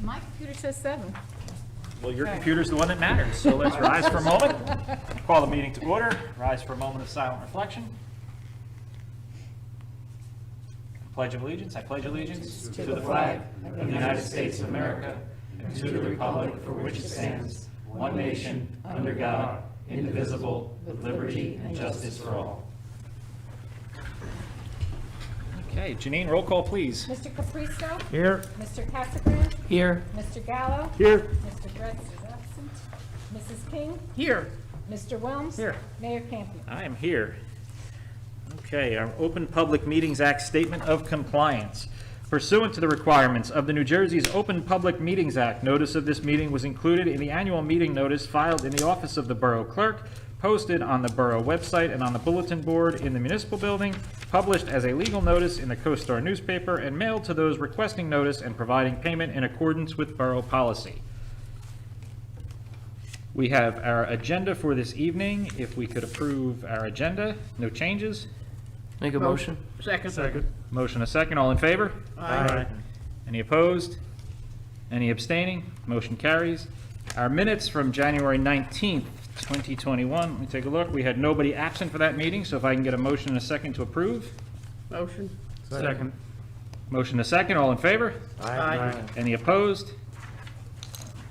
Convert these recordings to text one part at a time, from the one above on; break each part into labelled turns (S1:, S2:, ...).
S1: My computer says 7.
S2: Well, your
S1: Okay.
S2: computer's the one that matters, so let's rise for a moment. Call the meeting to order. Rise for a moment of silent reflection. Pledge of allegiance. I pledge allegiance to the flag of the United States of America and to the republic for which it stands, one nation, under God, indivisible, with liberty and justice for all. Okay, Janine, roll call, please.
S1: Mr. Capristo?
S2: Here.
S1: Mr. Casagran?
S2: Here.
S1: Mr. Gallo?
S2: Here.
S1: Mr. Dretz is absent. Mrs. King?
S2: Here.
S1: Mr. Wilms?
S2: Here.
S1: Mayor Campion?
S2: I am here. Okay, our Open Public Meetings Act Statement of Compliance. Pursuant to the requirements of the New Jersey's Open Public Meetings Act, notice of this meeting was included in the annual meeting notice filed in the office of the Borough Clerk, posted on the Borough website and on the bulletin board in the municipal building, published as a legal notice in the CoStar newspaper, and mailed to those requesting notice and providing payment in accordance with Borough policy. We have our agenda for this evening. If we could approve our agenda, no changes.
S3: Make a motion.
S4: Second.
S2: Motion a second, all in favor?
S4: Aye.
S2: Any opposed? Any abstaining? Motion carries. Our minutes from January 19th, 2021, let me take a look. We had nobody absent for that meeting, so if I can get a motion and a second to approve.
S4: Motion.
S2: Second. Motion a second, all in favor?
S4: Aye.
S2: Any opposed?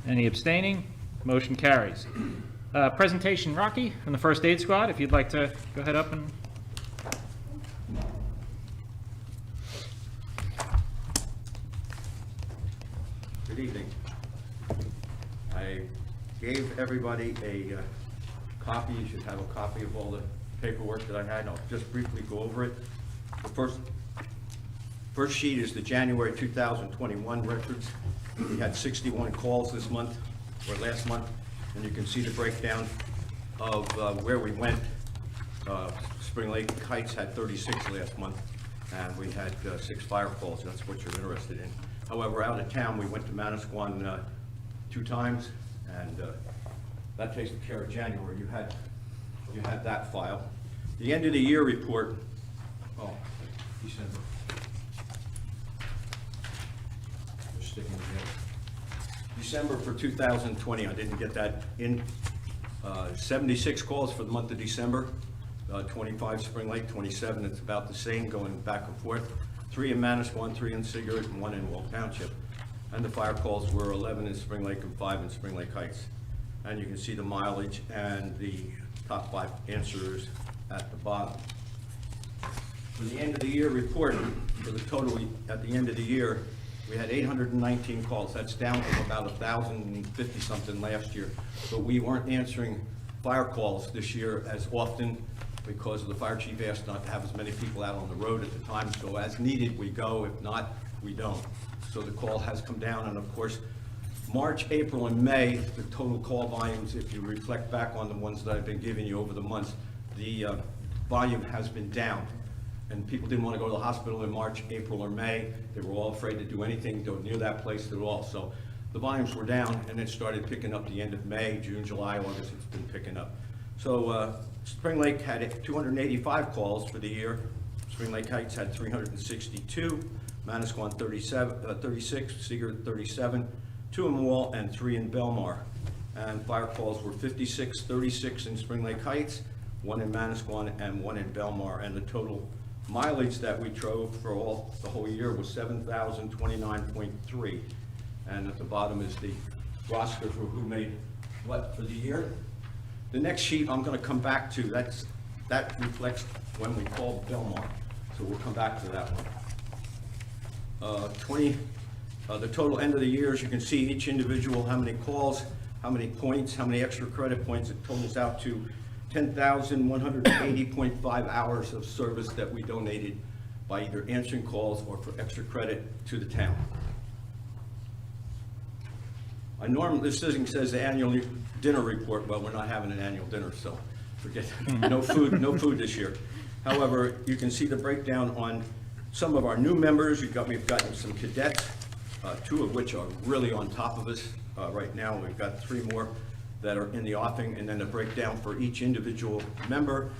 S2: Any abstaining? Motion carries. Presentation, Rocky, from the First Aid Squad, if you'd like to go ahead up and...
S5: Good evening. I gave everybody a copy. You should have a copy of all the paperwork that I had. I'll just briefly go over it. The first sheet is the January 2021 records. We had 61 calls this month, or last month, and you can see the breakdown of where we went. Spring Lake Heights had 36 last month, and we had 6 fire calls. That's what you're interested in. However, out of town, we went to Manasquan 2 times, and that takes care of January. You had that file. The end of the year report, December. They're sticking together. December for 2020, I didn't get that in. 76 calls for the month of December, 25 Spring Lake, 27, it's about the same going back and forth. 3 in Manasquan, 3 in Sigurd, and 1 in Walk Township. And the fire calls were 11 in Spring Lake and 5 in Spring Lake Heights. And you can see the mileage and the top 5 answers at the bottom. For the end of the year report, for the total at the end of the year, we had 819 calls. That's down from about 1,050 something last year. But we weren't answering fire calls this year as often because the fire chief asked not to have as many people out on the road at the time. So as needed, we go. If not, we don't. So the call has come down. And of course, March, April, and May, the total call volumes, if you reflect back on the ones that I've been giving you over the months, the volume has been down. And people didn't want to go to the hospital in March, April, or May. They were all afraid to do anything near that place at all. So the volumes were down, and it started picking up the end of May, June, July, August. It's been picking up. So Spring Lake had 285 calls for the year. Spring Lake Heights had 362. Manasquan 36, Sigurd 37, 2 in Wall, and 3 in Belmar. And fire calls were 56, 36 in Spring Lake Heights, 1 in Manasquan, and 1 in Belmar. And the total mileage that we drove for the whole year was 7,029.3. And at the bottom is the roster for who made what for the year. The next sheet I'm going to come back to. That reflects when we called Belmar. So we'll come back to that one. The total end of the year, as you can see, each individual, how many calls, how many points, how many extra credit points. It totals out to 10,180.5 hours of service that we donated by either answering calls or for extra credit to the town. This thing says the annual dinner report. Well, we're not having an annual dinner, so forget no food this year. However, you can see the breakdown on some of our new members. We've gotten some cadets, 2 of which are really on top of us right now. We've got 3 more that are in the offing, and then a breakdown for each individual member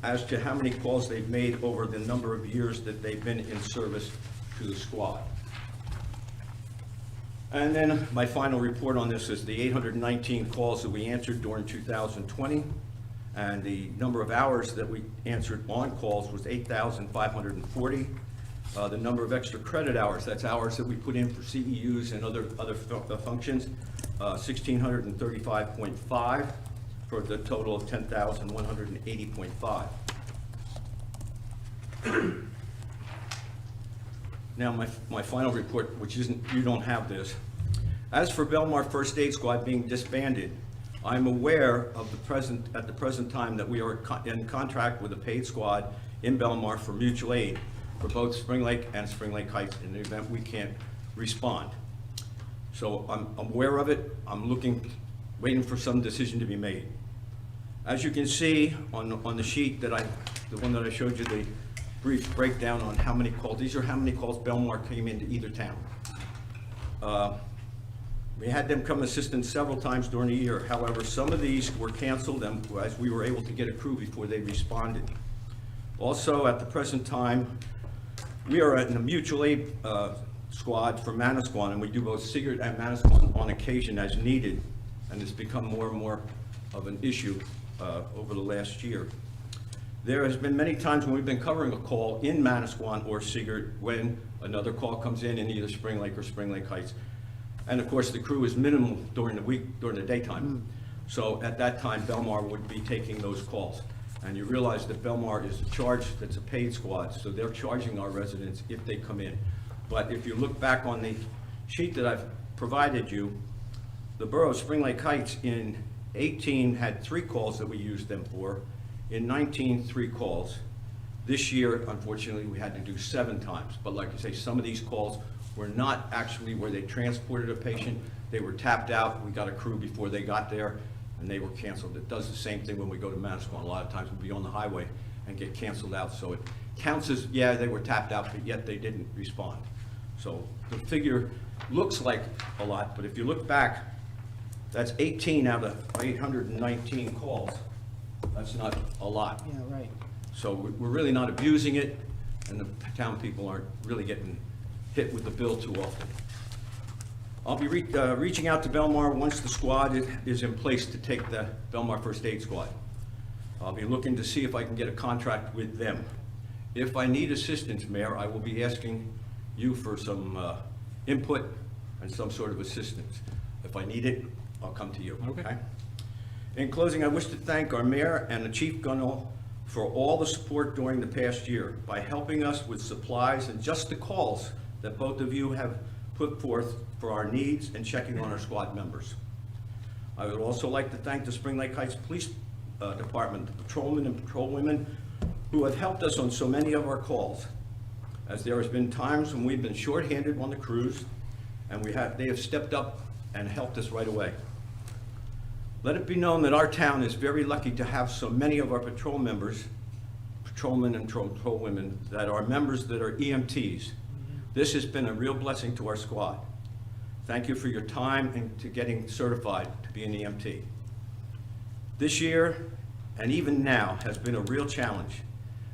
S5: as to how many calls they've made over the number of years that they've been in service to the squad. And then my final report on this is the 819 calls that we answered during 2020, and the number of hours that we answered on calls was 8,540. The number of extra credit hours, that's hours that we put in for CEUs and other functions, 1,635.5 for the total of 10,180.5. Now, my final report, which isn't, you don't have this. As for Belmar First Aid Squad being disbanded, I'm aware of at the present time that we are in contract with a paid squad in Belmar for mutual aid for both Spring Lake and Spring Lake Heights in the event we can't respond. So I'm aware of it. I'm waiting for some decision to be made. As you can see on the sheet the one that I showed you, the brief breakdown on how many calls, these are how many calls Belmar came into either town. We had them come assistance several times during the year. However, some of these were canceled as we were able to get a crew before they responded. Also, at the present time, we are in a mutual aid squad for Manasquan, and we do both Sigurd and Manasquan on occasion as needed, and it's become more and more of an issue over the last year. There has been many times when we've been covering a call in Manasquan or Sigurd when another call comes in either Spring Lake or Spring Lake Heights. And of course, the crew is minimal during the week, during the daytime. So at that time, Belmar would be taking those calls. And you realize that Belmar is a charge that's a paid squad, so they're charging our residents if they come in. But if you look back on the sheet that I've provided you, the borough of Spring Lake Heights in 18 had 3 calls that we used them for. In 19, 3 calls. This year, unfortunately, we had to do 7 times. But like I say, some of these calls were not actually where they transported a patient. They were tapped out. We got a crew before they got there, and they were canceled. It does the same thing when we go to Manasquan. A lot of times we'll be on the highway and get canceled out. So it counts as, yeah, they were tapped out, but yet they didn't respond. So the figure looks like a lot, but if you look back, that's 18 out of 819 calls. That's not a lot.
S1: Yeah, right.
S5: So we're really not abusing it, and the town people aren't really getting hit with the bill too often. I'll be reaching out to Belmar once the squad is in place to take the Belmar First Aid Squad. I'll be looking to see if I can get a contract with them. If I need assistance, Mayor, I will be asking you for some input and some sort of assistance. If I need it, I'll come to you.
S2: Okay.
S5: In closing, I wish to thank our mayor and the chief gunner for all the support during the past year by helping us with supplies and just the calls that both of you have put forth for our needs and checking on our squad members. I would also like to thank the Spring Lake Heights Police Department, the patrolmen and patrolwomen who have helped us on so many of our calls, as there has been times when we've been shorthanded on the crews, and they have stepped up and helped us right away. Let it be known that our town is very lucky to have so many of our patrol members, patrolmen and patrolwomen, that are members that are EMTs. This has been a real blessing to our squad. Thank you for your time and to getting certified to be an EMT. This year, and even now, has been a real challenge,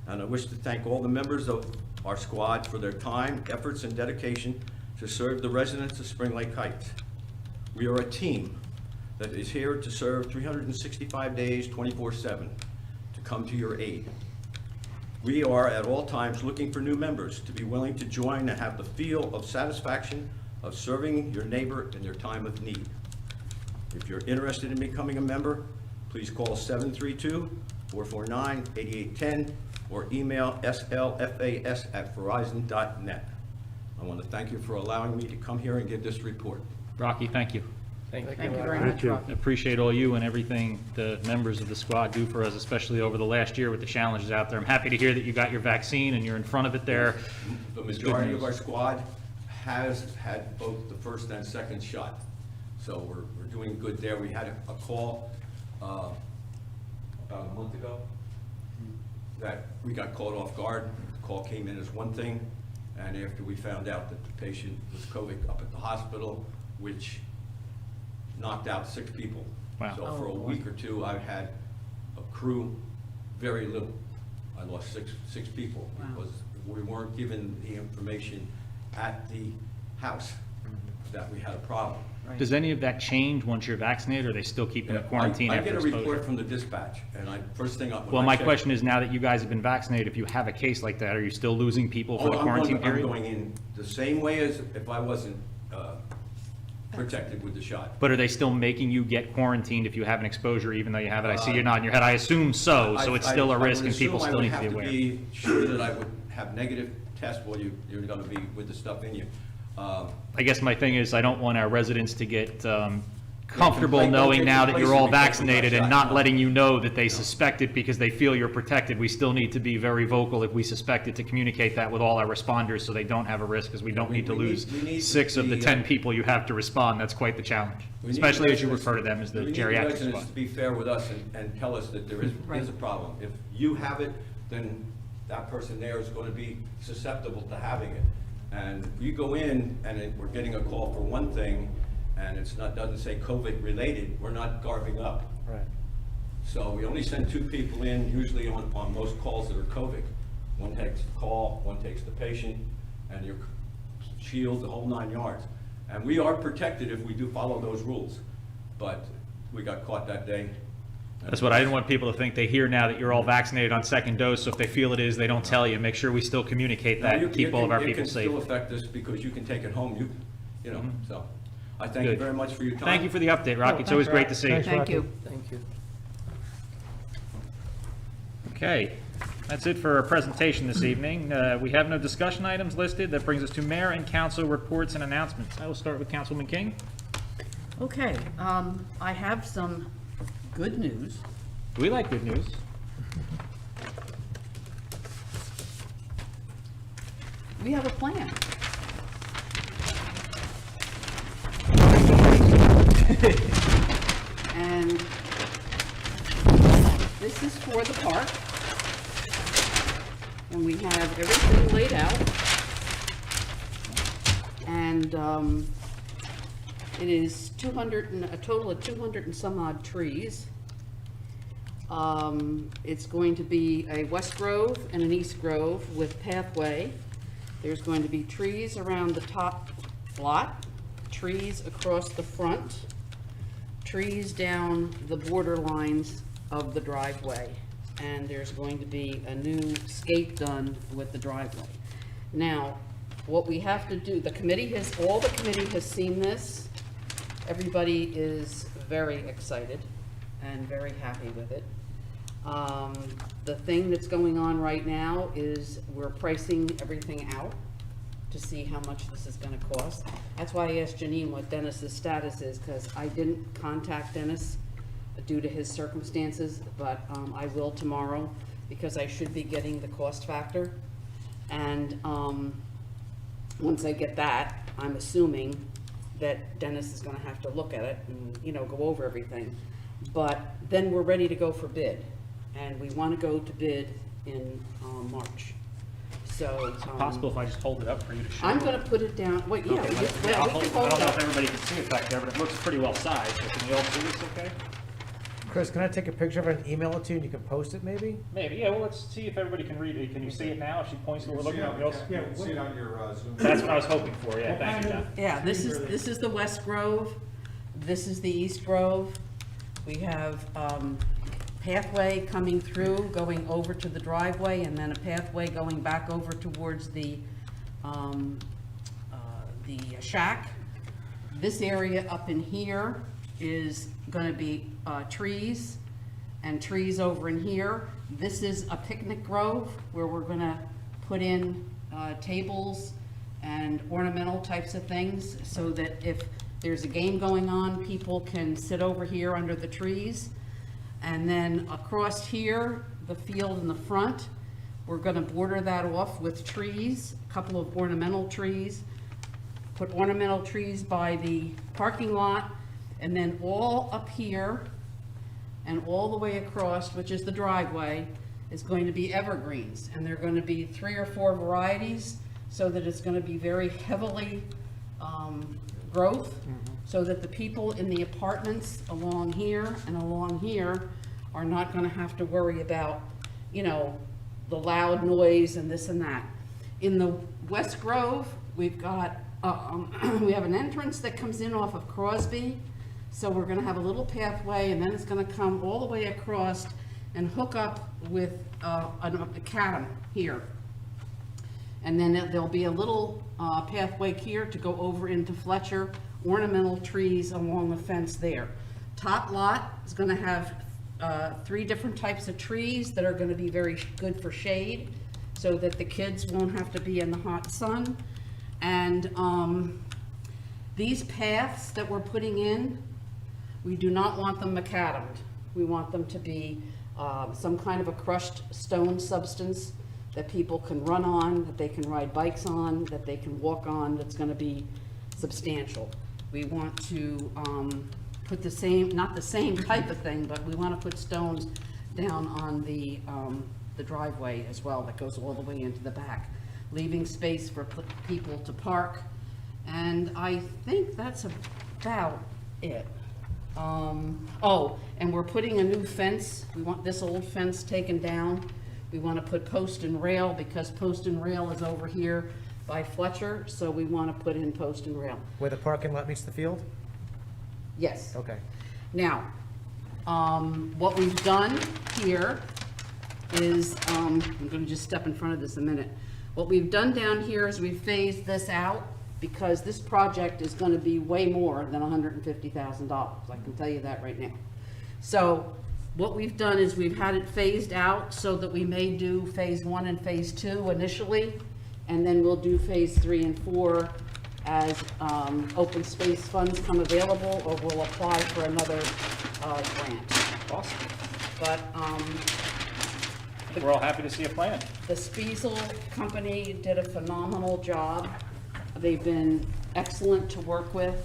S5: and I wish to thank all the members of our squad for their time, efforts, and dedication to serve the residents of Spring Lake Heights. We are a team that is here to serve 365 days, 24/7, to come to your aid. We are at all times looking for new members to be willing to join and have the feel of satisfaction of serving your neighbor in their time of need. If you're interested in becoming a member, please call 732-449-8810 or email slfas@verizon.net. I want to thank you for allowing me to come here and give this report.
S2: Rocky, thank you.
S1: Thank you very much,
S4: Thank you.
S1: Rocky.
S2: Appreciate all you and everything the members of the squad do for us, especially over the last year with the challenges out there. I'm happy to hear that you got your vaccine and you're in front of it there.
S5: The
S2: It's good
S5: majority
S2: news.
S5: of our squad has had both the first and second shot. So we're doing good there. We had a call about a month ago that we got caught off guard. The call came in as one thing, and after we found out that the patient was COVID up at the hospital, which knocked out 6 people.
S2: Wow.
S5: So for a week or two, I had a crew, very little. I lost six people because we weren't given the information at the house. that we had a problem.
S2: Does any of that change once you're vaccinated, or are they still keeping a quarantine
S5: I
S2: after
S5: get a
S2: exposure?
S5: report from the dispatch, and first thing up.
S2: Well, my question is, now that you guys have been vaccinated, if you have a case like that, are you still losing people for the quarantine period?
S5: I'm going in the same way as if I wasn't protected with the shot.
S2: But are they still making you get quarantined if you have an exposure, even though you have it? I see you're nodding your head. I assume so, so it's still a risk and people still need to be aware.
S5: I would assume I would have to be sure that I would have negative tests while you're going to be with the stuff in you.
S2: I guess my thing is, I don't want our residents to get comfortable
S5: Like, don't
S2: knowing
S5: take
S2: now
S5: the
S2: that
S5: place
S2: you're all
S5: of people who got
S2: vaccinated and
S5: shot.
S2: not
S5: No.
S2: letting you know that they suspect it because they feel you're protected. We still need to be very vocal if we suspect it, to communicate that with all our responders so they don't have a risk, because we don't need to
S5: we
S2: lose
S5: need to
S2: 6 of the
S5: be,
S2: 10 people you have to respond. That's quite the challenge,
S5: We need
S2: especially as you
S5: residents-
S2: refer to them as the
S5: we need
S2: geriatric
S5: residents
S2: squad.
S5: to be fair with us and tell us that there is a problem. If you have it, then that person there is going to be susceptible to having it. And you go in and we're getting a call for one thing, and doesn't say COVID related, we're not garbing up.
S2: Right.
S5: So we only send 2 people in, usually on most calls that are COVID. One takes the call, one takes the patient, and your shield, the whole 9 yards. And we are protected if we do follow those rules. But we got caught that day.
S2: That's what I didn't want people to think. They hear now that you're all vaccinated on second dose, so if they feel it is, they don't tell you. Make sure we still communicate that and keep all of our people safe.
S5: It can still affect us because you can take it home, you know, so. I thank you
S2: Good.
S5: very much for your time.
S2: Thank you for the update, Rocky. It's always great to see you.
S4: Thanks,
S3: Thank
S4: Rocky.
S3: you.
S4: Thank you.
S2: Okay, that's it for our presentation this evening. We have no discussion items listed. That brings us to mayor and council reports and announcements. I will start with Councilman King.
S3: Okay, I have some good news.
S2: We like good news.
S3: We have a plan. And this is for the park. And we have everything laid out. And it is a total of 200 and some odd trees. It's going to be a West Grove and an East Grove with pathway. There's going to be trees around the top lot, trees across the front, trees down the border lines of the driveway. And there's going to be a new skate done with the driveway. Now, what we have to do, all the committee has seen this. Everybody is very excited and very happy with it. The thing that's going on right now is we're pricing everything out to see how much this is gonna cost. That's why I asked Janine what Dennis's status is, because I didn't contact Dennis due to his circumstances, but I will tomorrow, because I should be getting the cost factor. And once I get that, I'm assuming that Dennis is gonna have to look at it and, you know, go over everything. But then we're ready to go for bid, and we wanna go to bid in March. So.
S2: Possible if I just hold it up for you to show?
S3: I'm gonna put it down, wait, yeah,
S2: Okay,
S3: we
S2: let-
S3: can
S2: I'll
S3: hold
S2: hold- I don't know if
S3: it.
S2: everybody can see it back there, but it looks pretty well sized. So can you all see this okay?
S6: Chris, can I take a picture of it and email it to you and you can post it maybe?
S2: Maybe, yeah, well, let's see if everybody can read it. Can you see it now? If she points to where we're looking at?
S7: You can see it on your Zoom.
S2: That's what I was hoping for, yeah, thank you, John.
S3: Yeah, this is the West Grove, this is the East Grove. We have pathway coming through, going over to the driveway, and then a pathway going back over towards the shack. This area up in here is gonna be trees, and trees over in here. This is a picnic grove where we're gonna put in tables and ornamental types of things, so that if there's a game going on, people can sit over here under the trees. And then across here, the field in the front, we're gonna border that off with trees, a couple of ornamental trees. Put ornamental trees by the parking lot, and then all up here and all the way across, which is the driveway, is going to be evergreens. And they're gonna be 3 or 4 varieties, so that it's gonna be very heavily growth, so that the people in the apartments along here and along here are not gonna have to worry about, you know, the loud noise and this and that. In the West Grove, we've got We have an entrance that comes in off of Crosby, so we're gonna have a little pathway, and then it's gonna come all the way across and hook up with an macadam here. And then there'll be a little pathway here to go over into Fletcher, ornamental trees along the fence there. Top lot is gonna have 3 different types of trees that are gonna be very good for shade, so that the kids won't have to be in the hot sun. And these paths that we're putting in, we do not want them macadamed. We want them to be some kind of a crushed stone substance that people can run on, that they can ride bikes on, that they can walk on, that's gonna be substantial. We want to put the same, not the same type of thing, but we wanna put stones down on the driveway as well, that goes all the way into the back, leaving space for people to park. And I think that's about it. Oh, and we're putting a new fence. We want this old fence taken down. We want to put post and rail, because post and rail is over here by Fletcher, so we want to put in post and rail.
S6: Where the parking lot meets the field?
S3: Yes.
S6: Okay.
S3: Now, what we've done here is, I'm going to just step in front of this a minute. What we've done down here is we've phased this out, because this project is going to be way more than $150,000. I can tell you that right now. So what we've done is we've had it phased out so that we may do phase 1 and phase 2 initially, and then we'll do phase 3 and 4 as open space funds come available, or we'll apply for another grant.
S2: Awesome.
S3: But
S2: We're all happy to see a plan.
S3: the Spiesel company did a phenomenal job. They've been excellent to work with.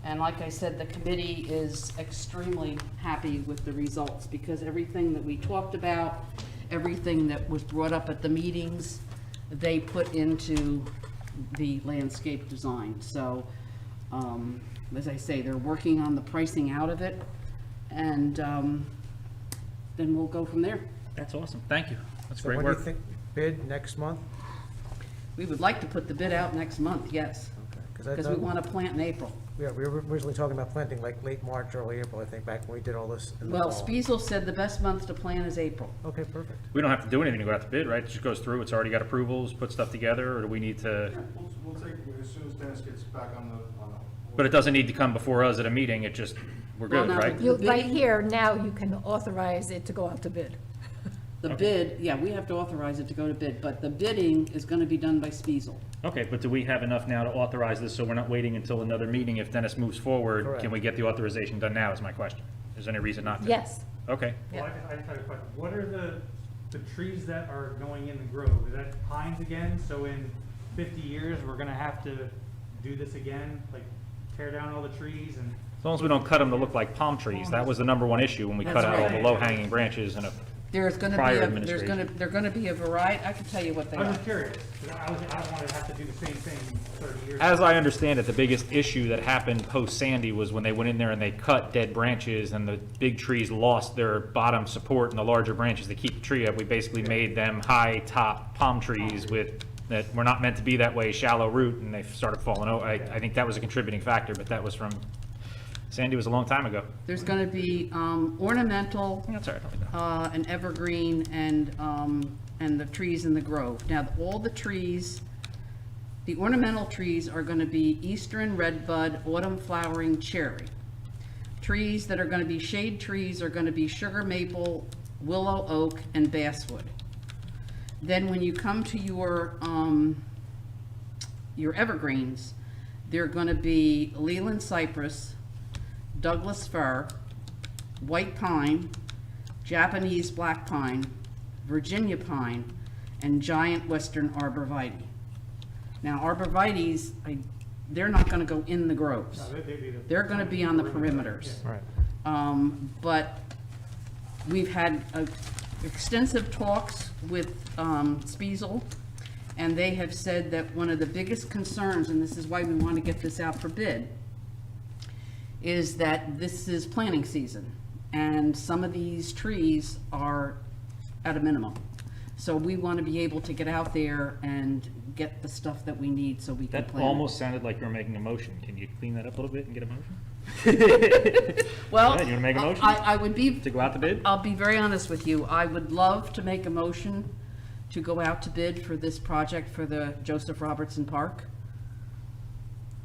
S3: And like I said, the committee is extremely happy with the results, because everything that we talked about, everything that was brought up at the meetings, they put into the landscape design. So, as I say, they're working on the pricing out of it, and then we'll go from there.
S2: That's awesome. Thank you. That's
S6: So
S2: great
S6: when do you
S2: work.
S6: think, bid next month?
S3: We would like to put the bid out next month, yes,
S6: Okay.
S3: because we want to plant in April.
S6: Yeah, we were originally talking about planting like late March, early April, I think, back when we did all this in the
S3: Well,
S6: fall.
S3: Spiesel said the best month to plant is April.
S6: Okay, perfect.
S2: We don't have to do anything to go out to bid, right? It just goes through, it's already got approvals, put stuff together, or do we need to?
S7: We'll take, as soon as Dennis gets back on the.
S2: But it doesn't need to come before us at a meeting, it just, we're
S3: Well,
S2: good,
S3: now,
S2: right?
S1: You, right
S3: bidding-
S1: here, now you can authorize it to go out to bid.
S3: The bid, yeah, we have to authorize it to go to bid, but the bidding is going to be done by Spiesel.
S2: Okay, but do we have enough now to authorize this, so we're not waiting until another meeting? If Dennis moves forward,
S6: Correct.
S2: can we get the authorization done now, is my question? Is there any reason not to?
S1: Yes.
S2: Okay.
S8: Well, I just had a question. What are the trees that are going in the grove? Is that pines again? So in 50 years, we're gonna have to do this again, like tear down all the trees and?
S2: As long as we don't cut them to look like palm trees. That was the number one issue when we cut
S3: That's
S2: out all the
S3: right.
S2: low-hanging branches and a,
S3: There's going to be
S2: Prior
S3: they're
S2: administration.
S3: going to be a variety, I can tell you what they
S8: I'm
S3: are.
S8: just curious, 'cause I don't wanna have to do the same thing in 30 years.
S2: as I understand it, the biggest issue that happened post-Sandy was when they went in there and they cut dead branches and the big trees lost their bottom support and the larger branches that keep the tree up. We basically made them high-top palm trees with, that were not meant to be that way, shallow root, and they started falling over. I think that was a contributing factor, but that was from, Sandy was a long time ago.
S3: There's going to be ornamental,
S2: That's all right, let me know.
S3: an evergreen, and the trees in the grove. Now, all the trees, the ornamental trees are going to be eastern redbud, autumn flowering cherry. Trees that are going to be shade trees are going to be sugar maple, willow oak, and basswood. Then when you come to your evergreens, they're going to be Leland cypress, Douglas fir, white pine, Japanese black pine, Virginia pine, and giant western arborvitae. Now, arborvitaes, they're not going to go in the groves.
S8: No, they'd be the-
S3: They're going to be on the perimeters.
S6: All right.
S3: But we've had extensive talks with Spiesel, and they have said that one of the biggest concerns, and this is why we want to get this out for bid, is that this is planting season, and some of these trees are at a minimum. So we want to be able to get out there and get the stuff that we need so we can
S2: That
S3: plan. it.
S2: almost sounded like you were making a motion. Can you clean that up a little bit and get a motion?
S3: Well,
S2: Yeah, you wanna make a motion?
S3: I would be,
S2: To go out to bid?
S3: I'll be very honest with you. I would love to make a motion to go out to bid for this project for the Joseph Robertson Park.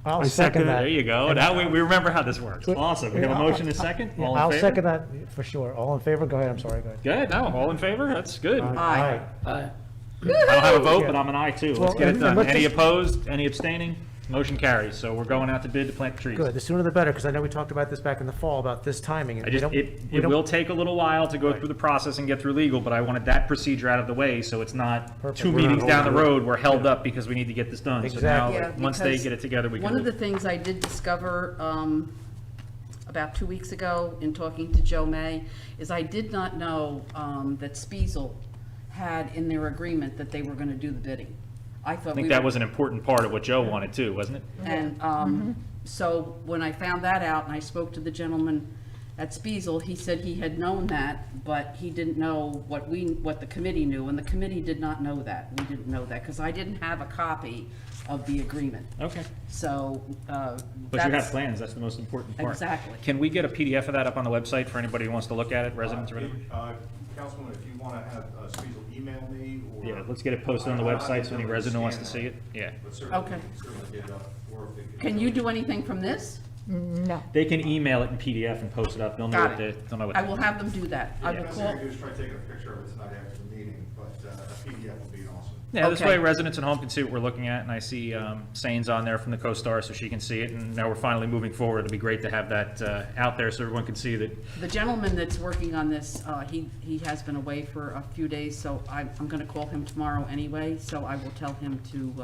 S6: I'll
S4: I
S6: second
S4: second
S6: that.
S2: There you go. Now we remember how this works. Awesome. We have a motion and a second.
S6: Yeah,
S2: All in
S6: I'll
S2: favor?
S6: second that for sure. All in favor? Go ahead, I'm sorry, go ahead.
S2: Good. No, all in favor? That's good.
S3: Aye.
S2: I don't have a vote, but I'm an aye too. Let's
S6: Well,
S2: get it
S6: and
S2: done.
S6: let's
S2: Any
S6: just-
S2: opposed? Any abstaining? Motion carries. So we're going out to bid to plant trees.
S6: Good, the sooner the better, because I know we talked about this back in the fall, about this timing. and
S2: I
S6: we
S2: just,
S6: don't-
S2: it
S6: we don't-
S2: will take a little while to go
S6: Right.
S2: through the process and get through legal, but I wanted that procedure out of the way, so it's not
S6: Perfect.
S2: two
S6: We're not
S2: meetings down the
S6: holding it.
S2: road, we're held up because we need to get this done. So now,
S6: Exactly.
S3: Yeah,
S2: once they
S3: because
S2: get it together, we can
S3: One of the
S2: move.
S3: things I did discover about 2 weeks ago in talking to Joe May is I did not know that Spiesel had in their agreement that they were going to do the bidding. I thought
S2: I think
S3: we
S2: that
S3: were-
S2: was an important part of what Joe wanted too, wasn't it?
S3: And so when I found that out and I spoke to the gentleman at Spiesel, he said he had known that, but he didn't know what the committee knew, and the committee did not know that. We didn't know that, because I didn't have a copy of the agreement.
S2: Okay.
S3: So,
S2: But you have
S3: that's-
S2: plans, that's the most important part.
S3: Exactly.
S2: Can we get a PDF of that up on the website for anybody who wants to look at it, residents or whatever?
S7: Councilwoman, if you want to have Spiesel email me or.
S2: Yeah, let's get it posted on the website so any resident wants to see it. Yeah.
S7: But certainly,
S3: Okay.
S7: certainly get it up, or if they could-
S3: Can you do anything from this?
S1: No.
S2: They can email it in PDF and post it up. They'll know
S3: Got
S2: what they,
S3: it.
S2: they'll know what.
S3: I will have them do that. I
S2: Yeah.
S3: will
S7: Best
S3: call,
S7: thing to do is try taking a picture of it tonight after the meeting, but a PDF would be awesome.
S2: Yeah, this
S3: Okay.
S2: way residents at home can see what we're looking at, and I see Sains on there from the CoStar, so she can see it, and now we're finally moving forward. It'd be great to have that out there so everyone can see that.
S3: the gentleman that's working on this, he has been away for a few days, so I'm gonna call him tomorrow anyway, so I will tell him to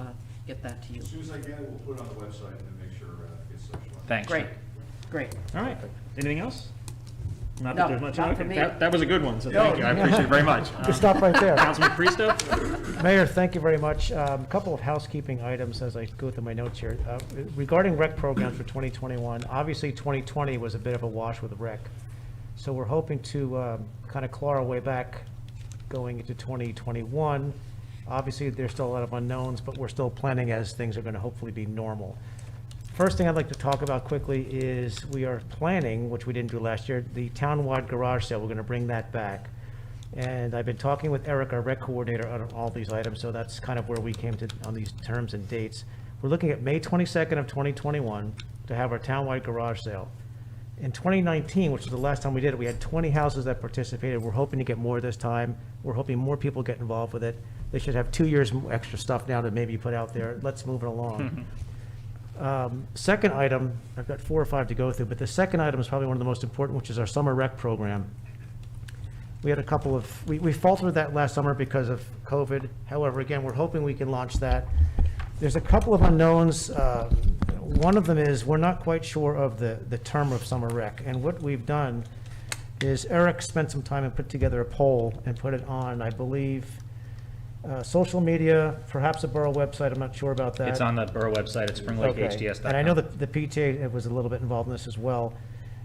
S3: get that to you.
S7: As soon as I get it, we'll put it on the website and then make sure it gets socialized.
S2: Thanks.
S3: Great, great.
S2: All right. Anything else? Not
S3: No,
S2: that there's much.
S3: not for
S2: Okay,
S3: me.
S2: that was a good one, so thank you. I appreciate it very much.
S6: Just stop right there.
S2: Councilman Pristo?
S6: Mayor, thank you very much. A couple of housekeeping items as I go through my notes here. Regarding rec programs for 2021, obviously 2020 was a bit of a wash with rec. So we're hoping to kind of claw our way back going into 2021. Obviously, there's still a lot of unknowns, but we're still planning as things are going to hopefully be normal. First thing I'd like to talk about quickly is we are planning, which we didn't do last year, the townwide garage sale. We're going to bring that back. And I've been talking with Eric, our rec coordinator, on all these items, so that's kind of where we came to on these terms and dates. We're looking at May 22nd of 2021 to have our townwide garage sale. In 2019, which was the last time we did it, we had 20 houses that participated. We're hoping to get more this time. We're hoping more people get involved with it. They should have 2 years extra stuff now to maybe put out there. Let's move it along. Second item, I've got 4 or 5 to go through, but the second item is probably one of the most important, which is our summer rec program. We had a couple of, we faltered that last summer because of COVID. However, again, we're hoping we can launch that. There's a couple of unknowns. One of them is we're not quite sure of the term of summer rec. And what we've done is Eric spent some time and put together a poll and put it on, I believe, social media, perhaps a borough website. I'm not sure about that.
S2: It's on the borough website at
S6: Okay.
S2: springlakehts.com.
S6: And I know that the PTA was a little bit involved in this as well.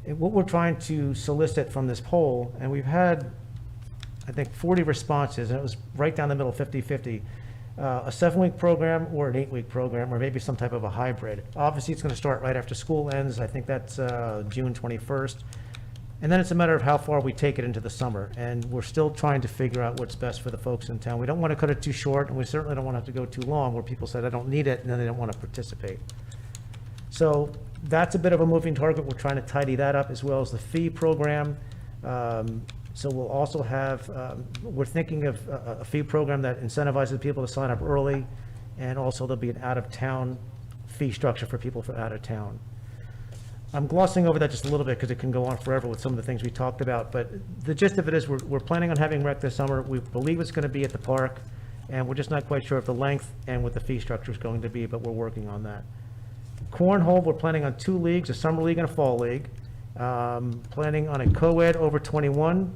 S6: What we're trying to solicit from this poll, and we've had, I think, 40 responses, and it was right down the middle, 50-50. A 7-week program or an 8-week program, or maybe some type of a hybrid. Obviously, it's going to start right after school ends. I think that's June 21st. And then it's a matter of how far we take it into the summer. And we're still trying to figure out what's best for the folks in town. We don't want to cut it too short, and we certainly don't want to have to go too long where people said, I don't need it, and then they don't want to participate. So that's a bit of a moving target. We're trying to tidy that up, as well as the fee program. So we'll also have, we're thinking of a fee program that incentivizes people to sign up early, and also there'll be an out-of-town fee structure for people for out of town. I'm glossing over that just a little bit because it can go on forever with some of the things we talked about, but the gist of it is we're planning on having rec this summer. We believe it's going to be at the park, and we're just not quite sure of the length and what the fee structure is going to be, but we're working on that. Cornhole, we're planning on 2 leagues, a summer league and a fall league. Planning on a co-ed over 21.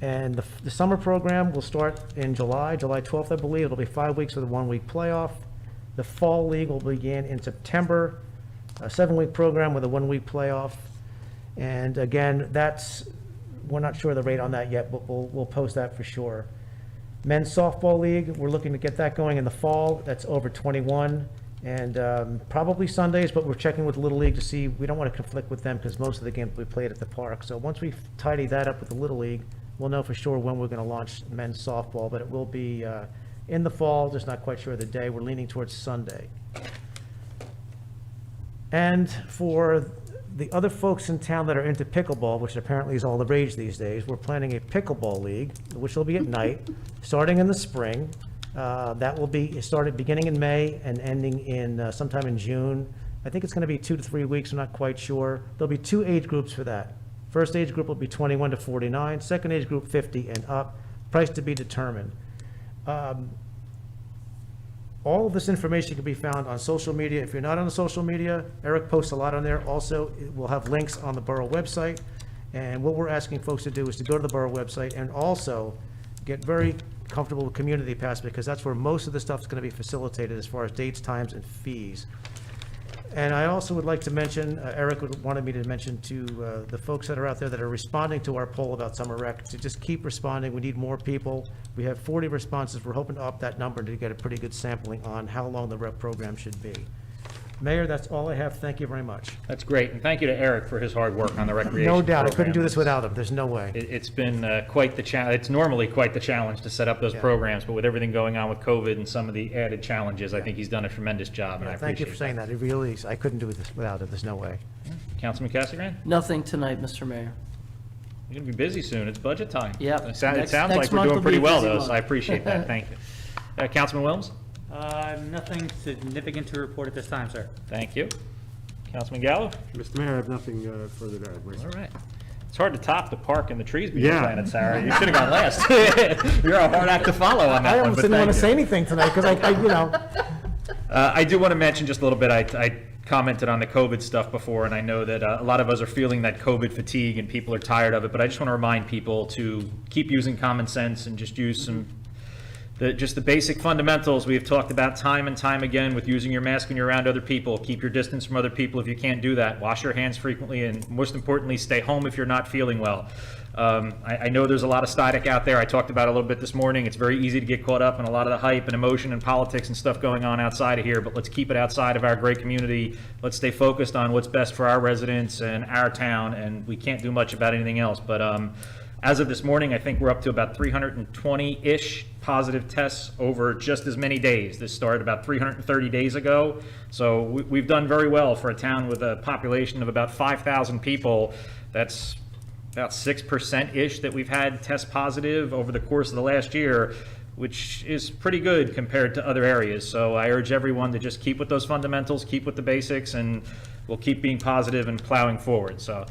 S6: And the summer program will start in July 12th, I believe. It'll be 5 weeks with a 1-week playoff. The fall league will begin in September, a 7-week program with a 1-week playoff. And again, we're not sure of the rate on that yet, but we'll post that for sure. Men's Softball League, we're looking to get that going in the fall. That's over 21, and probably Sundays, but we're checking with Little League to see, we don't want to conflict with them because most of the games we played at the park. So once we tidy that up with the Little League, we'll know for sure when we're going to launch men's softball, but it will be in the fall, just not quite sure of the day. We're leaning towards Sunday. And for the other folks in town that are into pickleball, which apparently is all the rage these days, we're planning a pickleball league, which will be at night, starting in the spring. That will be started beginning in May and ending in sometime in June. I think it's going to be 2 to 3 weeks. I'm not quite sure. There'll be 2 age groups for that. First age group will be 21 to 49. Second age group 50 and up. Price to be determined. All of this information can be found on social media. If you're not on the social media, Eric posts a lot on there. Also, we'll have links on the borough website. And what we're asking folks to do is to go to the borough website and also get very comfortable with Community Pass, because that's where most of the stuff is going to be facilitated as far as dates, times, and fees. And I also would like to mention, Eric wanted me to mention to the folks that are out there that are responding to our poll about summer rec, to just keep responding. We need more people. We have 40 responses. We're hoping to up that number to get a pretty good sampling on how long the rec program should be. Mayor, that's all I have. Thank you very much.
S2: That's great, and thank you to Eric for his hard work on the recreation
S6: No doubt. I couldn't do
S2: program.
S6: this without him. There's no way.
S2: It's been quite the challenge. It's normally quite the challenge to set up those
S6: Yeah.
S2: programs, but with everything going on with COVID and some of the added challenges, I think he's done a tremendous job, and I
S6: Thank you
S2: appreciate
S6: for saying that. It really is. I couldn't do this without him. There's no way.
S2: Councilman Casagrande?
S9: Nothing tonight, Mr. Mayor.
S2: You're going to be busy soon. It's budget time.
S9: Yep.
S2: It
S9: Next
S2: sounds like
S9: month
S2: we're
S9: will
S2: doing
S9: be
S2: pretty
S9: a
S2: well,
S9: busy
S2: though,
S9: month.
S2: so I appreciate that. Thank you. Councilman Wilms?
S8: Nothing significant to report at this time, sir.
S2: Thank you. Councilman Gallo?
S4: Mr. Mayor, I have nothing further to add.
S2: All right. It's hard to top the park and the trees being
S4: Yeah.
S2: planted, Sarah. You should have gone last. You're a hard act to follow on that
S6: I
S2: one,
S6: almost
S2: but
S6: didn't want
S2: thank
S6: to
S2: you.
S6: say anything tonight because
S2: I do want to mention just a little bit, I commented on the COVID stuff before, and I know that a lot of us are feeling that COVID fatigue and people are tired of it, but I just want to remind people to keep using common sense and just use just the basic fundamentals we have talked about time and time again with using your mask when you're around other people. Keep your distance from other people if you can't do that. Wash your hands frequently, and most importantly, stay home if you're not feeling well. I know there's a lot of static out there. I talked about it a little bit this morning. It's very easy to get caught up in a lot of the hype and emotion and politics and stuff going on outside of here, but let's keep it outside of our great community. Let's stay focused on what's best for our residents and our town, and we can't do much about anything else. But as of this morning, I think we're up to about 320-ish positive tests over just as many days. This started about 330 days ago, so we've done very well for a town with a population of about 5,000 people. That's about 6%-ish that we've had test positive over the course of the last year, which is pretty good compared to other areas. So I urge everyone to just keep with those fundamentals, keep with the basics, and we'll keep being positive and plowing forward. So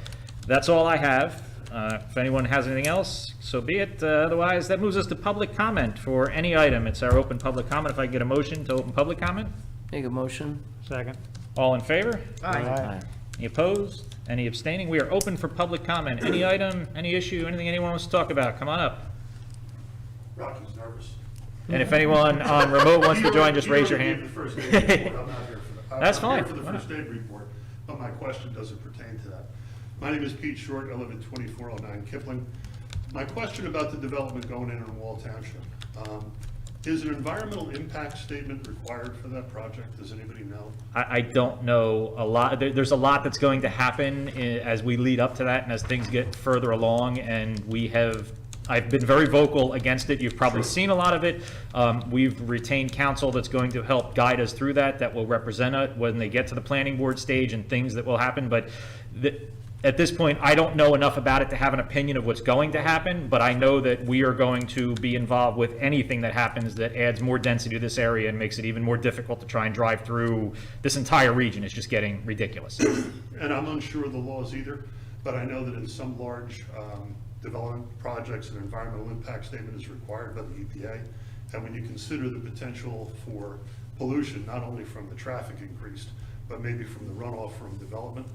S2: that's all I have. If anyone has anything else, so be it. Otherwise, that moves us to public comment for any item. It's our open public comment. If I can get a motion to open public comment?
S9: Make a motion.
S8: Second.
S2: All in favor?
S9: Aye.
S2: Any opposed? Any abstaining? We are open for public comment. Any item, any issue, anything anyone wants to talk about, come on up.
S7: Rocky's nervous.
S2: And if anyone on remote wants to join, just raise your
S7: You
S2: hand.
S7: already gave the first aid report. I'm not here for that.
S2: That's
S7: I'm
S2: fine.
S7: here for the first aid report, but my question doesn't pertain to that. My name is Pete Short. I live at 2409 Kipling. My question about the development going in Wall Township. Is an environmental impact statement required for that project? Does anybody know?
S2: I don't know a lot. There's a lot that's going to happen as we lead up to that and as things get further along, and I've been very vocal against it. You've probably seen a lot of it. We've retained counsel that's going to help guide us through that will represent it when they get to the planning board stage and things that will happen. But at this point, I don't know enough about it to have an opinion of what's going to happen, but I know that we are going to be involved with anything that happens that adds more density to this area and makes it even more difficult to try and drive through this entire region. It's just getting ridiculous.
S7: And I'm unsure of the laws either, but I know that in some large development projects, an environmental impact statement is required by the EPA. And when you consider the potential for pollution, not only from the traffic increased, but maybe from the runoff from development,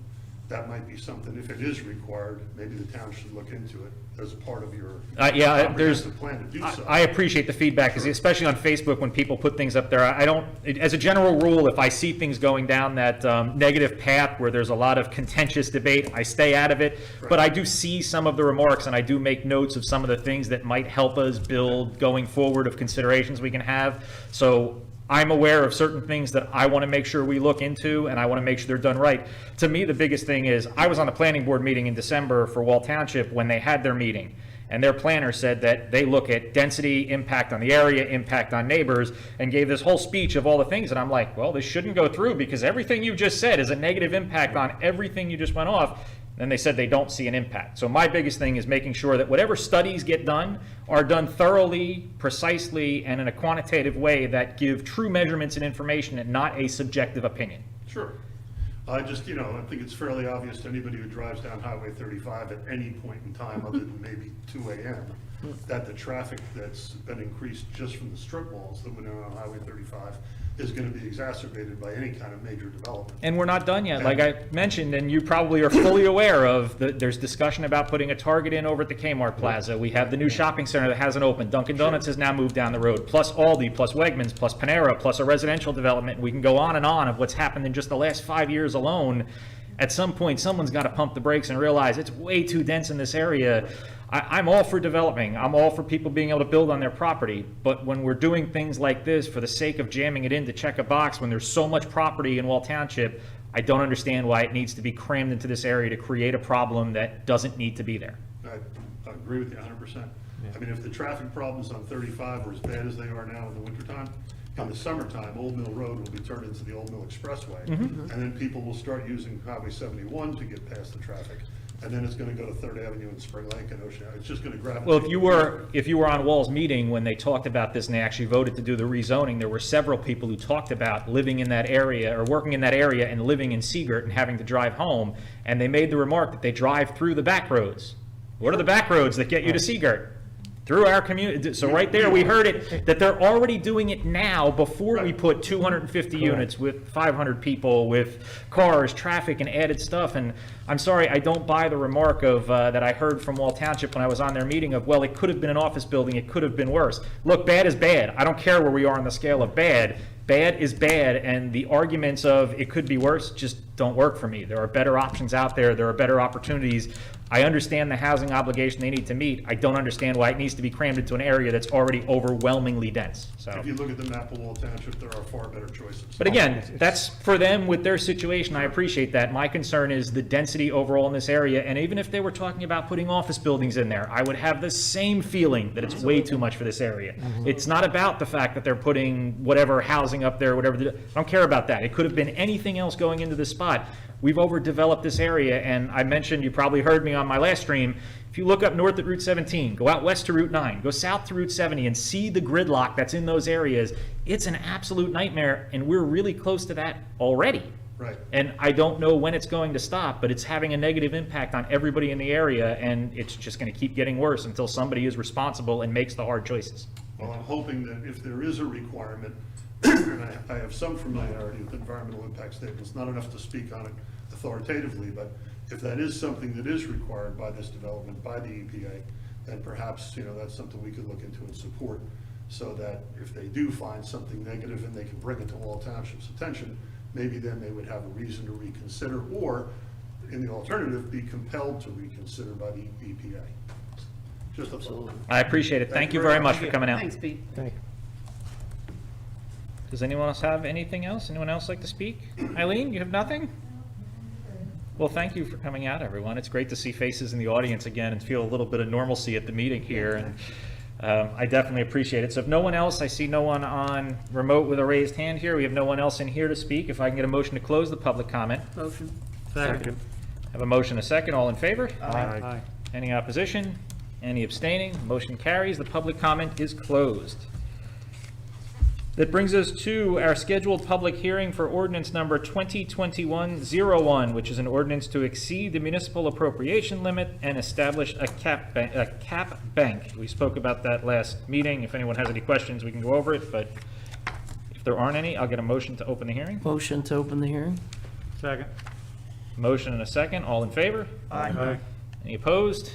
S7: that might be something, if it is required, maybe the town should look into it as a part of your
S2: Yeah, there's,
S7: comprehensive plan to do so.
S2: I appreciate the feedback, because especially on Facebook, when people put things up there, I don't, as a general rule, if I see things going down that negative path where there's a lot of contentious debate, I stay out of it. But I do see some of the remarks, and I do make notes of some of the things that might help us build going forward of considerations we can have. So I'm aware of certain things that I want to make sure we look into, and I want to make sure they're done right. To me, the biggest thing is, I was on the planning board meeting in December for Wall Township when they had their meeting, and their planner said that they look at density, impact on the area, impact on neighbors, and gave this whole speech of all the things, and I'm like, well, this shouldn't go through, because everything you just said is a negative impact on everything you just went off. Then they said they don't see an impact. So my biggest thing is making sure that whatever studies get done are done thoroughly, precisely, and in a quantitative way that give true measurements and information and not a subjective opinion.
S7: Sure. I just, I think it's fairly obvious to anybody who drives down Highway 35 at any point in time, other than maybe 2 a.m., that the traffic that's been increased just from the strip malls that went in on Highway 35 is going to be exacerbated by any kind of major development.
S2: And we're not done yet. Like I mentioned, and you probably are fully aware of, there's discussion about putting a Target in over at the Kmart Plaza. We have the new shopping center that hasn't opened. Dunkin' Donuts has now moved down the road, plus Aldi, plus Wegmans, plus Panera, plus a residential development. We can go on and on of what's happened in just the last 5 years alone. At some point, someone's got to pump the brakes and realize it's way too dense in this area. I'm all for developing. I'm all for people being able to build on their property. But when we're doing things like this for the sake of jamming it in to check a box, when there's so much property in Wall Township, I don't understand why it needs to be crammed into this area to create a problem that doesn't need to be there.
S7: I agree with you 100%. I mean, if the traffic problems on 35 are as bad as they are now in the wintertime, in the summertime, Old Mill Road will be turned into the Old Mill Expressway. And then people will start using Highway 71 to get past the traffic. And then it's going to go to 3rd Avenue and Spring Lake and Ocean. It's just going to gravitate.
S2: Well, if you were on Wall's meeting when they talked about this and they actually voted to do the rezoning, there were several people who talked about living in that area or working in that area and living in Seagirt and having to drive home. And they made the remark that they drive through the back roads. What are the back roads that get you to Seagirt? Through our community. So right there, we heard it, that they're already doing it now before we put 250 units with 500 people, with cars, traffic, and added stuff. And I'm sorry, I don't buy the remark of that I heard from Wall Township when I was on their meeting of, well, it could have been an office building, it could have been worse. Look, bad is bad. I don't care where we are on the scale of bad. Bad is bad, and the arguments of it could be worse just don't work for me. There are better options out there. There are better opportunities. I understand the housing obligation they need to meet. I don't understand why it needs to be crammed into an area that's already overwhelmingly dense. So,
S7: If you look at the map of Wall Township, there are far better choices.
S2: but again, that's for them with their situation. I appreciate that. My concern is the density overall in this area, and even if they were talking about putting office buildings in there, I would have the same feeling that it's way too much for this area. It's not about the fact that they're putting whatever housing up there, whatever. I don't care about that. It could have been anything else going into this spot. We've overdeveloped this area, and I mentioned, you probably heard me on my last stream, if you look up north at Route 17, go out west to Route 9, go south to Route 70, and see the gridlock that's in those areas, it's an absolute nightmare, and we're really close to that already.
S7: Right.
S2: And I don't know when it's going to stop, but it's having a negative impact on everybody in the area, and it's just going to keep getting worse until somebody is responsible and makes the hard choices.
S7: Well, I'm hoping that if there is a requirement, and I have some familiarity with environmental impact statements, not enough to speak on it authoritatively, but if that is something that is required by this development, by the EPA, then perhaps, that's something we could look into and support, so that if they do find something negative and they can bring it to Wall Township's attention, maybe then they would have a reason to reconsider, or in the alternative, be compelled to reconsider by the EPA. Just a thought.
S2: I appreciate it. Thank you very much for coming out.
S3: Thanks, Pete.
S6: Thank you.
S2: Does anyone else have anything else? Anyone else like to speak? Eileen, you have nothing? Well, thank you for coming out, everyone. It's great to see faces in the audience again and feel a little bit of normalcy at the meeting here. And I definitely appreciate it. So if no one else, I see no one on remote with a raised hand here. We have no one else in here to speak. If I can get a motion to close the public comment.
S3: Motion.
S4: Second.
S2: Have a motion, a second. All in favor?
S4: Aye.
S2: Any opposition? Any abstaining? Motion carries. The public comment is closed. That brings us to our scheduled public hearing for ordinance number 2021-01, which is an ordinance to exceed the municipal appropriation limit and establish a cap bank. We spoke about that last meeting. If anyone has any questions, we can go over it, but if there aren't any, I'll get a motion to open the hearing.
S9: Motion to open the hearing?
S8: Second.
S2: Motion and a second. All in favor?
S4: Aye.
S2: Any opposed?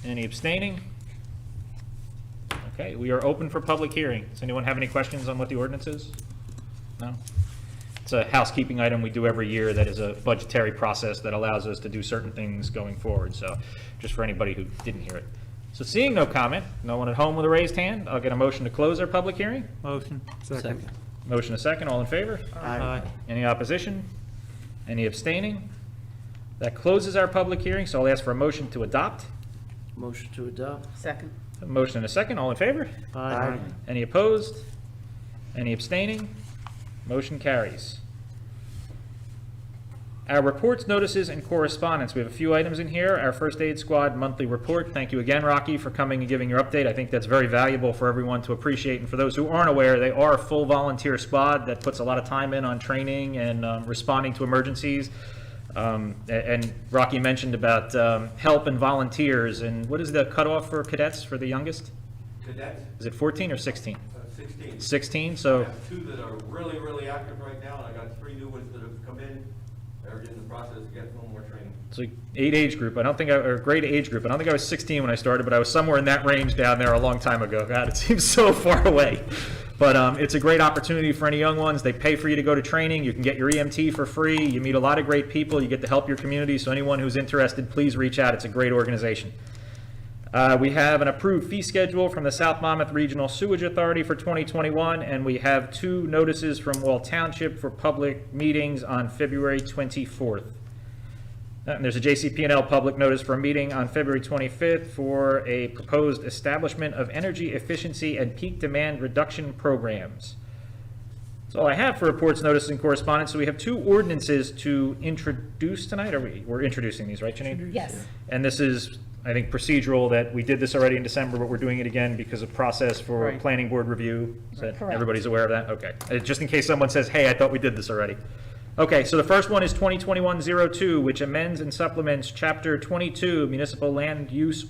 S2: Any abstaining? Okay, we are open for public hearing. Does anyone have any questions on what the ordinance is? No? It's a housekeeping item we do every year that is a budgetary process that allows us to do certain things going forward. So just for anybody who didn't hear it. So seeing no comment, no one at home with a raised hand, I'll get a motion to close our public hearing.
S8: Motion.
S4: Second.
S2: Motion a second, all in favor?
S8: Aye.
S2: Any opposition? Any abstaining? That closes our public hearing, so I'll ask for a motion to adopt.
S9: Motion to adopt.
S3: Second.
S2: A motion and a second, all in favor?
S4: Aye.
S2: Any opposed? Any abstaining? Motion carries. Our reports, notices, and correspondence. We have a few items in here. Our First Aid Squad monthly report. Thank you again, Rocky, for coming and giving your update. I think that's very valuable for everyone to appreciate. And for those who aren't aware, they are a full volunteer squad that puts a lot of time in on training and responding to emergencies. And Rocky mentioned about help and volunteers. And what is the cutoff for cadets for the youngest?
S5: Cadets,
S2: Is it 14 or 16?
S5: 16.
S2: 16,
S5: I
S2: so,
S5: have 2 that are really, really active right now, and I got 3 new ones that have come in. They're in the process of getting a little more training.
S2: it's like 8 age group. I don't think or grade age group. I don't think I was 16 when I started, but I was somewhere in that range down there a long time ago. God, it seems so far away. But it's a great opportunity for any young ones. They pay for you to go to training. You can get your EMT for free. You meet a lot of great people. You get to help your community. So anyone who's interested, please reach out. It's a great organization. We have an approved fee schedule from the South Monmouth Regional Sewage Authority for 2021, and we have 2 notices from Wall Township for public meetings on February 24th. And there's a JCP&L public notice for a meeting on February 25th for a proposed establishment of energy efficiency and peak demand reduction programs. That's all I have for reports, notices, and correspondence. So we have 2 ordinances to introduce tonight. We're introducing these, right, Janine?
S1: Yes.
S2: And this is, I think, procedural, that we did this already in December, but we're doing it again because of process for
S3: Right.
S2: planning board review. Is that,
S1: Correct.
S2: everybody's aware of that? Okay. Just in case someone says, hey, I thought we did this already. Okay, so the first one is 2021-02, which amends and supplements Chapter 22, Municipal Land Use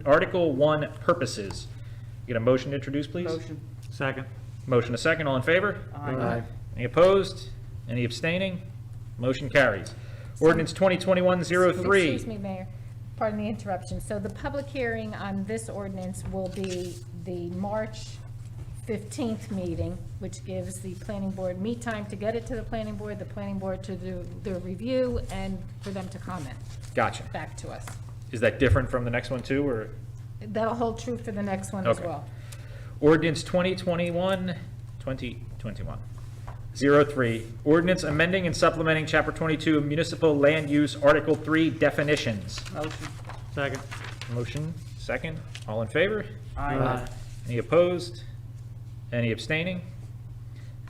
S2: Article 1 Purposes. Get a motion to introduce, please?
S3: Motion.
S8: Second.
S2: Motion a second, all in favor?
S3: Aye.
S2: Any opposed? Any abstaining? Motion carries. Ordinance 2021-03.
S1: Excuse me, Mayor. Pardon the interruption. So the public hearing on this ordinance will be the March 15th meeting, which gives the planning board meet time to get it to the planning board to do their review, and for them to comment
S2: Gotcha.
S1: back to us.
S2: Is that different from the next one too, or?
S1: That'll hold true for the next one as
S2: Okay.
S1: well.
S2: Ordinance 03. Ordinance amending and supplementing Chapter 22 Municipal Land Use Article 3 Definitions.
S3: Motion.
S8: Second.
S2: Motion, second. All in favor?
S3: Aye.
S2: Any opposed? Any abstaining?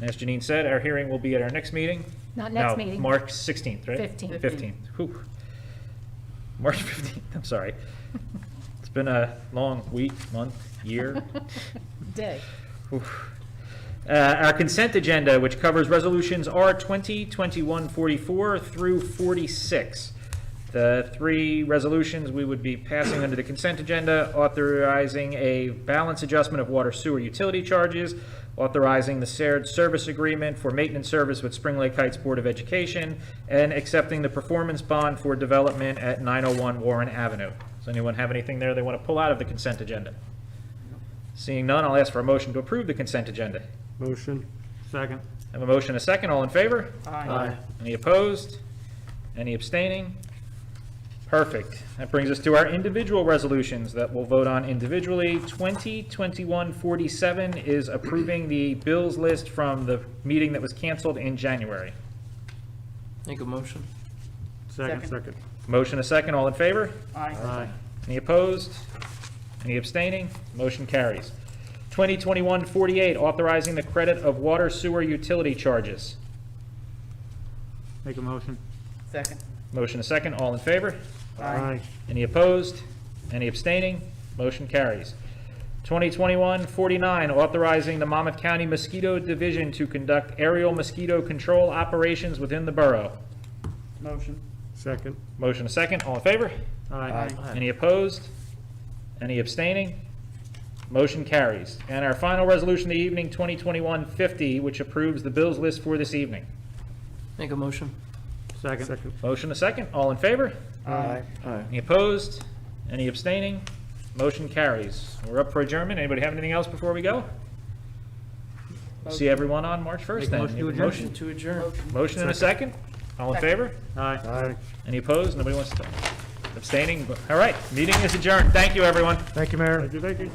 S2: And as Janine said, our hearing will be at our next meeting.
S1: Not next
S2: No,
S1: meeting.
S2: March 16th, right?
S1: 15th.
S2: 15th. Whew. March 15th, I'm sorry. It's been a long week, month, year.
S1: Day.
S2: Oof. Our consent agenda, which covers resolutions R 2021-44 through 46. The 3 resolutions we would be passing under the consent agenda: authorizing a balance adjustment of water sewer utility charges, authorizing the shared service agreement for maintenance service with Spring Lake Heights Board of Education, and accepting the performance bond for development at 901 Warren Avenue. Does anyone have anything there they want to pull out of the consent agenda? Seeing none, I'll ask for a motion to approve the consent agenda.
S4: Motion.
S8: Second.
S2: I have a motion, a second. All in favor?
S3: Aye.
S2: Any opposed? Any abstaining? Perfect. That brings us to our individual resolutions that we'll vote on individually. 2021-47 is approving the bills list from the meeting that was canceled in January.
S9: Make a motion.
S8: Second.
S4: Second.
S2: Motion, a second. All in favor?
S8: Aye.
S2: Any opposed? Any abstaining? Motion carries. 2021-48, authorizing the credit of water sewer utility charges.
S8: Make a motion.
S3: Second.
S2: Motion, a second. All in favor?
S4: Aye.
S2: Any opposed? Any abstaining? Motion carries. 2021-49, authorizing the Monmouth County Mosquito Division to conduct aerial mosquito control operations within the borough.
S3: Motion.
S4: Second.
S2: Motion a second. All in favor?
S8: Aye.
S2: Any opposed? Any abstaining? Motion carries. And our final resolution of the evening, 2021-50, which approves the bills list for this evening.
S9: Make a motion.
S8: Second.
S2: Motion a second, all in favor?
S6: Aye.
S9: Aye.
S2: Any opposed? Any abstaining? Motion carries. We're up for adjournment. Anybody have anything else before we go? See everyone on March 1st
S8: Make a
S2: then.
S8: motion to adjourn.
S2: Motion,
S9: To adjourn.
S2: motion and a second? All in favor?
S8: Aye.
S4: Aye.
S2: Any opposed? Nobody wants to abstaining? All right, meeting is adjourned. Thank you, everyone.
S6: Thank you, Mayor.
S4: Thank you.